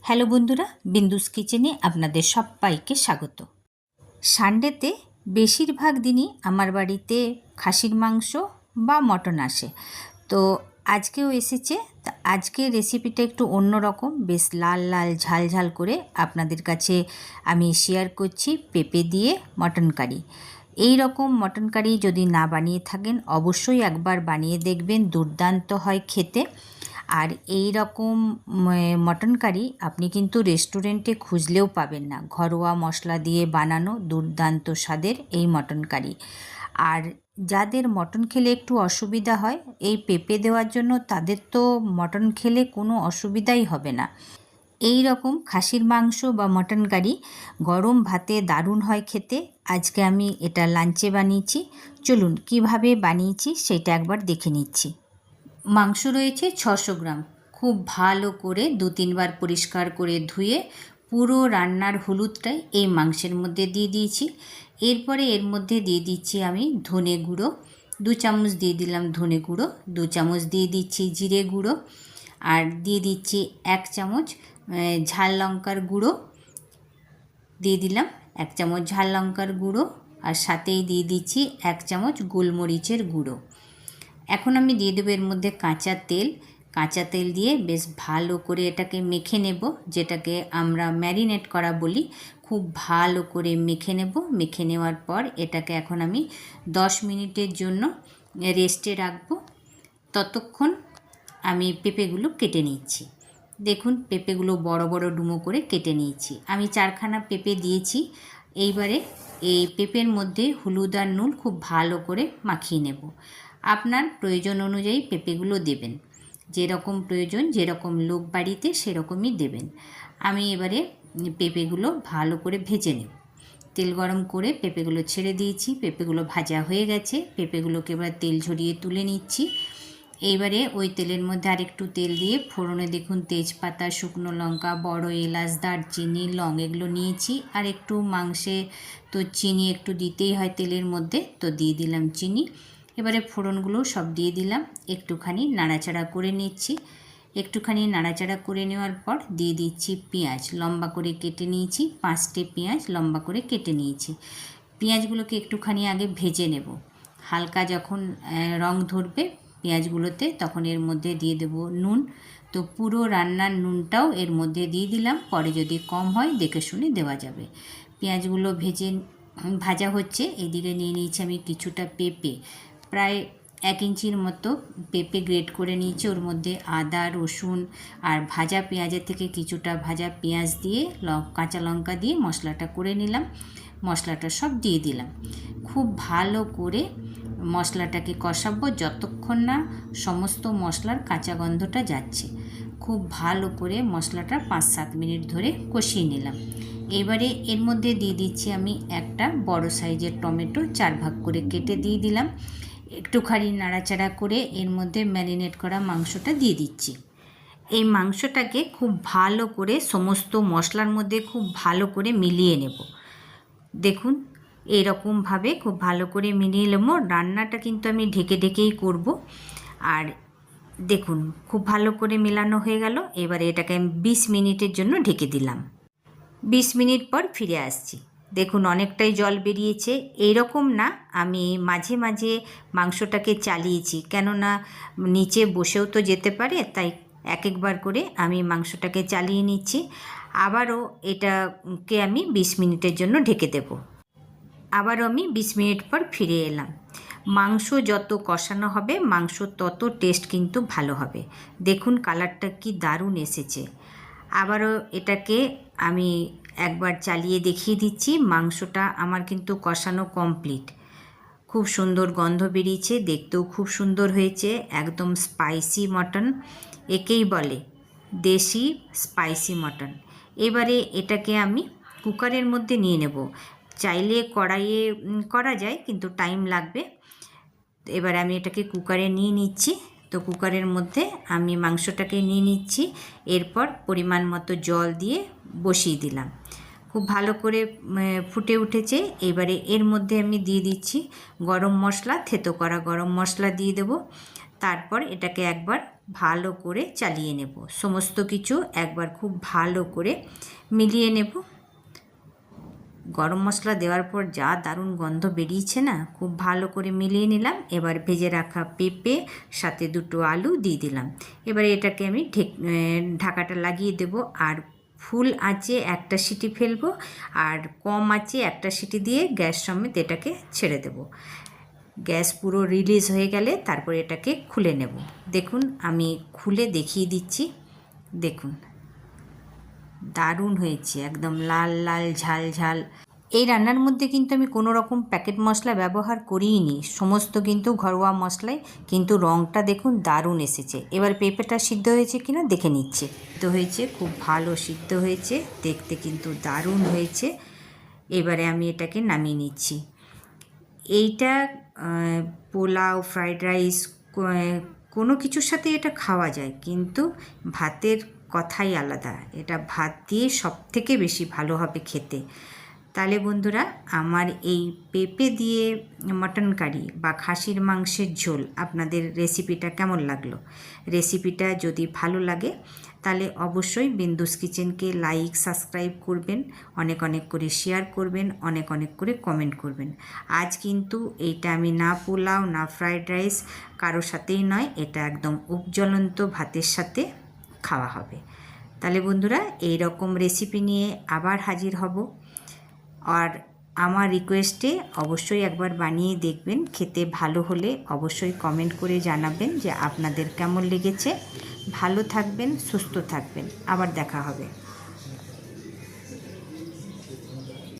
Hello বন্ধুরা, বিন্দুস কিচেনে আপনাদের সবাইকে স্বাগত। সানডেতে বেশিরভাগ দিনই আমার বাড়িতে খাসির মাংস বা মটন আসে, তো আজকেও এসেছে। তা আজকের রেসিপিটা একটু অন্যরকম, বেশ লাল লাল ঝাল ঝাল করে আপনাদের কাছে আমি শেয়ার করছি। পেঁপে দিয়ে মটন কারি। এই রকম মটন কারি যদি না বানিয়ে থাকেন অবশ্যই একবার বানিয়ে দেখবেন, দুর্দান্ত হয় খেতে। আর এই রকম মটন কারি আপনি কিন্তু রেস্টুরেন্টে খুঁজলেও পাবেন না। ঘরোয়া মশলা দিয়ে বানানো দুর্দান্ত স্বাদের এই মটন কারি। আর যাদের মটন খেলে একটু অসুবিধা হয় এই পেঁপে দেওয়ার জন্য, তাদের তো মটন খেলে কোনো অসুবিধাই হবে না। এই রকম খাসির মাংস বা মটন কারি গরম ভাতে দারুণ হয় খেতে। আজকে আমি এটা লাঞ্চে বানিয়েছি। চলুন কিভাবে বানিয়েছি সেটা একবার দেখে নিচ্ছি। মাংস রয়েছে 600 গ্রাম। খুব ভালো করে 2-3 বার পরিষ্কার করে ধুয়ে পুরো রান্নার হলুদটাই এই মাংসের মধ্যে দিয়ে দিয়েছি। এরপরে এর মধ্যে দিয়ে দিচ্ছি আমি ধনে গুঁড়ো 2 চামচ দিয়ে দিলাম, ধনে গুঁড়ো 2 চামচ দিয়ে দিচ্ছি, জিরে গুঁড়ো আর দিয়ে দিচ্ছি 1 চামচ ঝাল লঙ্কার গুঁড়ো দিয়ে দিলাম, 1 চামচ ঝাল লঙ্কার গুঁড়ো আর সাথেই দিয়ে দিচ্ছি 1 চামচ গোলমরিচের গুঁড়ো। এখন আমি দিয়ে দেবো এর মধ্যে কাঁচা তেল দিয়ে বেশ ভালো করে এটাকে মেখে নেব, যেটাকে আমরা ম্যারিনেট করা বলি। খুব ভালো করে মেখে নেব। মেখে নেওয়ার পর এটাকে এখন আমি 10 মিনিটের জন্য রেস্টে রাখব। ততক্ষণ আমি পেঁপেগুলো কেটে নিচ্ছি। দেখুন পেঁপেগুলো বড় বড় ডুমো করে কেটে নিয়েছি। আমি 4খানা পেঁপে দিয়েছি। এইবারে এই পেঁপের মধ্যে হলুদ আর নুন খুব ভালো করে মাখিয়ে নেব। আপনার প্রয়োজন অনুযায়ী পেঁপেগুলো দেবেন, যেরকম প্রয়োজন, যেরকম লোক বাড়িতে সেরকমই দেবেন। আমি এবারে পেঁপেগুলো ভালো করে ভেজে নেব। তেল গরম করে পেঁপেগুলো ছেড়ে দিয়েছি। পেঁপেগুলো ভাজা হয়ে গেছে। পেঁপেগুলোকে এবার তেল ঝরিয়ে তুলে নিচ্ছি। এইবারে ওই তেলের মধ্যে আরেকটু তেল দিয়ে ফোড়নে দেখুন তেজপাতা, শুকনো লঙ্কা, বড় এলাচ, দারচিনি, লং এগুলো নিয়েছি। আর একটু মাংসে তো চিনি একটু দিতেই হয় তেলের মধ্যে, তো দিয়ে দিলাম চিনি। এবারে ফোড়নগুলো সব দিয়ে দিলাম, একটুখানি নাড়াচাড়া করে নিচ্ছি। একটুখানি নাড়াচাড়া করে নেওয়ার পর দিয়ে দিচ্ছি পেঁয়াজ, লম্বা করে কেটে নিয়েছি। 5টে পেঁয়াজ লম্বা করে কেটে নিয়েছি। পেঁয়াজগুলোকে একটুখানি আগে ভেজে নেব। হালকা যখন রং ধরবে পেঁয়াজগুলোতে তখন এর মধ্যে দিয়ে দেব নুন। তো পুরো রান্নার নুনটাও এর মধ্যে দিয়ে দিলাম, পরে যদি কম হয় দেখে শুনে দেওয়া যাবে। পেঁয়াজগুলো ভাজা হচ্ছে। এদিকে নিয়ে নিয়েছি আমি কিছুটা পেঁপে, প্রায় 1 ইঞ্চির মতো পেঁপে গ্রেট করে নিয়েছি। ওর মধ্যে আদা, রসুন আর ভাজা পেঁয়াজের থেকে কিছুটা ভাজা পেঁয়াজ দিয়ে কাঁচা লঙ্কা দিয়ে মশলাটা করে নিলাম। মশলাটা সব দিয়ে দিলাম। খুব ভালো করে মশলাটাকে কষাবো যতক্ষণ না সমস্ত মশলার কাঁচা গন্ধটা যাচ্ছে। খুব ভালো করে মশলাটা 5-7 মিনিট ধরে কষিয়ে নিলাম। এবারে এর মধ্যে দিয়ে দিচ্ছি আমি একটা বড় সাইজের টমেটো 4 ভাগ করে কেটে দিয়ে দিলাম। একটুখানি নাড়াচাড়া করে এর মধ্যে ম্যারিনেট করা মাংসটা দিয়ে দিচ্ছি। এই মাংসটাকে খুব ভালো করে সমস্ত মশলার মধ্যে খুব ভালো করে মিলিয়ে নেব। দেখুন এরকমভাবে খুব ভালো করে মিলিয়ে নেব। রান্নাটা কিন্তু আমি ঢেকে ঢেকেই করব। আর দেখুন খুব ভালো করে মেলানো হয়ে গেল। এবারে এটাকে আমি 20 মিনিটের জন্য ঢেকে দিলাম। 20 মিনিট পর ফিরে আসছি। দেখুন অনেকটাই জল বেরিয়েছে। এইরকম না, আমি মাঝে মাঝে মাংসটাকে চালিয়েছি, কেননা নিচে বসেও তো যেতে পারে, তাই একবার করে আমি মাংসটাকে চালিয়ে নিচ্ছি। আবারও এটাকে আমি 20 মিনিটের জন্য ঢেকে দেব। আবারও আমি 20 মিনিট পর ফিরে এলাম। মাংস যত কষানো হবে মাংস তত টেস্ট কিন্তু ভালো হবে। দেখুন কালারটা কি দারুণ এসেছে। আবারও এটাকে আমি একবার চালিয়ে দেখিয়ে দিচ্ছি। মাংসটা আমার কিন্তু কষানো কমপ্লিট। খুব সুন্দর গন্ধ বেরিয়েছে, দেখতেও খুব সুন্দর হয়েছে। একদম স্পাইসি মটন, একেই বলে দেশি স্পাইসি মটন। এবারে এটাকে আমি কুকারের মধ্যে নিয়ে নেব। চাইলে কড়াইয়ে করা যায়, কিন্তু টাইম লাগবে। এবার আমি এটাকে কুকারে নিয়ে নিচ্ছি। তো কুকারের মধ্যে আমি মাংসটাকে নিয়ে নিচ্ছি। এরপর পরিমাণ মতো জল দিয়ে বসিয়ে দিলাম। খুব ভালো করে ফুটে উঠেছে। এবারে এর মধ্যে আমি দিয়ে দিচ্ছি গরম মশলা, থেতো করা গরম মশলা দিয়ে দেব। তারপর এটাকে একবার ভালো করে চালিয়ে নেব। সমস্ত কিছু একবার খুব ভালো করে মিলিয়ে নেব। গরম মশলা দেওয়ার পর যা দারুণ গন্ধ বেরিয়েছে না, খুব ভালো করে মিলিয়ে নিলাম। এবার ভেজে রাখা পেঁপে সাথে দুটো আলু দিয়ে দিলাম। এবার এটাকে আমি ঢাকাটা লাগিয়ে দেব, আর ফুল আঁচে একটা সিটি ফেলবো, আর কম আঁচে একটা সিটি দিয়ে গ্যাস সমেত এটাকে ছেড়ে দেব। গ্যাস পুরো রিলিজ হয়ে গেলে তারপর এটাকে খুলে নেব। দেখুন আমি খুলে দেখিয়ে দিচ্ছি। দেখুন দারুণ হয়েছে, একদম লাল লাল ঝাল ঝাল। এই রান্নার মধ্যে কিন্তু আমি কোনো রকম প্যাকেট মশলা ব্যবহার করিনি, সমস্ত কিন্তু ঘরোয়া মশলাই, কিন্তু রঙটা দেখুন দারুণ এসেছে। এবার পেঁপেটা সিদ্ধ হয়েছে কিনা দেখে নিচ্ছে। সিদ্ধ হয়েছে, খুব ভালো সিদ্ধ হয়েছে, দেখতে কিন্তু দারুণ হয়েছে। এবারে আমি এটাকে নামিয়ে নিচ্ছি। এইটা পোলাও, ফ্রাইড রাইস কোনো কিছুর সাথে এটা খাওয়া যায়, কিন্তু ভাতের কথাই আলাদা। এটা ভাত দিয়ে সবথেকে বেশি ভালো হবে খেতে। তাহলে বন্ধুরা, আমার এই পেঁপে দিয়ে মটন কারি বা খাসির মাংসের ঝোল আপনাদের রেসিপিটা কেমন লাগলো? রেসিপিটা যদি ভালো লাগে তাহলে অবশ্যই বিন্দুস কিচেনকে লাইক, সাবস্ক্রাইব করবেন, অনেক অনেক করে শেয়ার করবেন, অনেক অনেক করে কমেন্ট করবেন। আজ কিন্তু এইটা আমি না পোলাও না ফ্রাইড রাইস কারোর সাথেই নয়, এটা একদম উপজ্বলন্ত ভাতের সাথে খাওয়া হবে। তাহলে বন্ধুরা, এই রকম রেসিপি নিয়ে আবার হাজির হব। আর আমার রিকোয়েস্টে অবশ্যই একবার বানিয়ে দেখবেন। খেতে ভালো হলে অবশ্যই কমেন্ট করে জানাবেন যে আপনাদের কেমন লেগেছে। ভালো থাকবেন, সুস্থ থাকবেন, আবার দেখা হবে।